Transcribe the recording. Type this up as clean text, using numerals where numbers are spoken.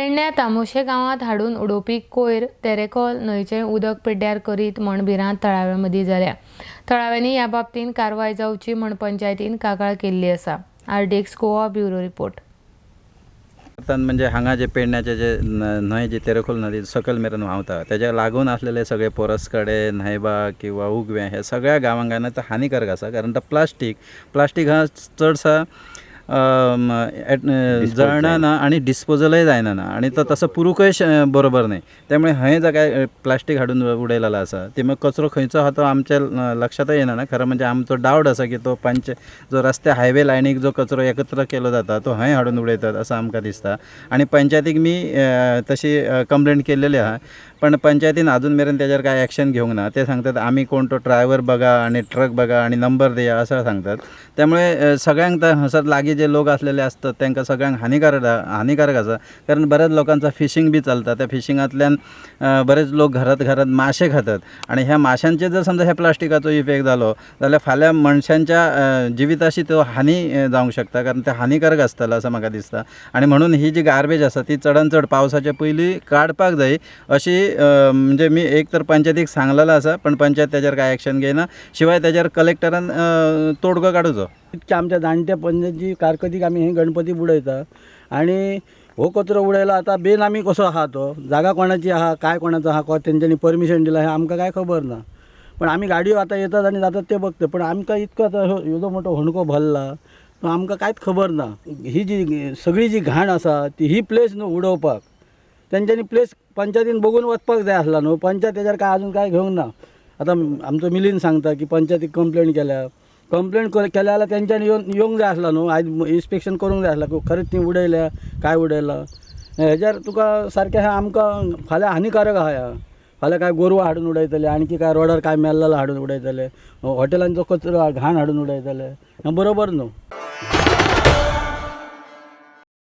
पेडण्या तामोशे गांवांत हाडून उडोवपी कोयर तेरेखोल न्हंयचें उदक पिड्ड्यार करीत म्हण भिरांत तळाव्यां मदीं जाल्या। तळाव्यांनी ह्या बाबतींत कारवाय जावची म्हण पंचायतीन कागाळ केल्ली आसा। RDX Goa bureau report. म्हणजे हांगा जे पेडण्याचे जे न्हंय जी तेरेखोल नदी सकयल मेरेन व्हांवता तेच्या लागून असलेले सगळे पोरसकडे न्हंयबा किंवा उगवें हे सगळ्या गांवांक तो हानिकारक आसा। कारण तो प्लास्टीक हा चडसा जळना ना आणि डिस्पोजलय जायना ना आणि तो तसो पुरूकय बरोबर नाही। त्यामुळे हय जाग्यार प्लास्टीक हाडून उडयलेलो आसा। ती मग कचरो खंयचो आहा तो आमच्या लक्षातय येना ना। खरं म्हणजे आमचो डावट आसा की तो जो रस्ते हायवे लायनीक जो कचरो एकत्र केलो जाता तो हय हाडून उडयतात असं आमकां दिसता। आणि पंचायतीक मी तशी कंप्लेंट केलेली आहा, पण पंचायतीन अजून मेरेन त्याच्यावर काय ॲक्शन घेवंक ना। ते सांगतात आम्ही कोण तो ड्रायव्हर बघा आणि ट्रक बघा आणि नंबर दिया असं सांगतात। त्यामुळे सगळ्यांक हसत लागी जे लोक असलेले असतात त्यांना सगळ्यांक हानिकारक आसा। कारण बऱ्याच लोकांचा फिशिंग बी चालता। त्या फिशिंगांतल्यान बरेच लोक घरात मासे खातात आणि ह्या माशांचे जर समजा ह्या प्लास्टिकाचो इफेक्ट जालो जाल्यार फाल्यां मनशांच्या जिविताशी तो हानी जावंक शकता। कारण ते हानिकारक आसतलो असं म्हाका दिसता। आणि म्हणून ही जी गार्बेज आसा ती चडांत चड पावसाच्या पयलीं काडपाक जाय अशी म्हणजे मी एक तर पंचायतीक सांगलेलो आसा, पण पंचायत त्याच्यावर काय ॲक्शन घेयना। शिवाय त्याच्यावर कलेक्टरान तोडगो काडूचो। इतक्या आमच्या जाणट्या पंचायती कारकतीक आमी हे गणपती उडयता आणि हो कचरो उडयला आता बेनामी कसो आहा तो, जागा कोणाची आहा काय कोणाचो आहा तेंच्यांनी परमिशन दिला हे आमकां काय खबर ना। पण आम्ही गाडयो आता येतात आणि जातात ते बघते, पण आमकां इतको आता एवढो मोठो होणको भरला तो आमकां कांयच खबर ना। ही जी सगळी जी घाण आसा ती ही प्लेस न्हू उडोवपाक तेंच्यांनी प्लेस पंचायतीन बघून वचपाक जाय आसला न्हू। पंचायत तेच्यार काय अजून काय घेवंक ना। आता आमचो मिलींद सांगता की पंचायतीक कंप्लेंट केल्या जाल्यार तेंच्यांनी येवंक जाय आसला न्हू। आयज इन्स्पेक्शन करूंक जाय आसला खरेंच ती उडयल्या काय उडयला हेच्यार तुका सारकें हें आमकां फाल्यां हानिकारक आहा। फाल्यां काय गोरवां हाडून उडयतले, आणखी काय रोडार काय मेल्लेलो हाडून उडयतले, हॉटेलांचो कचरो घाण हाडून उडयतले, हें बरोबर न्हू।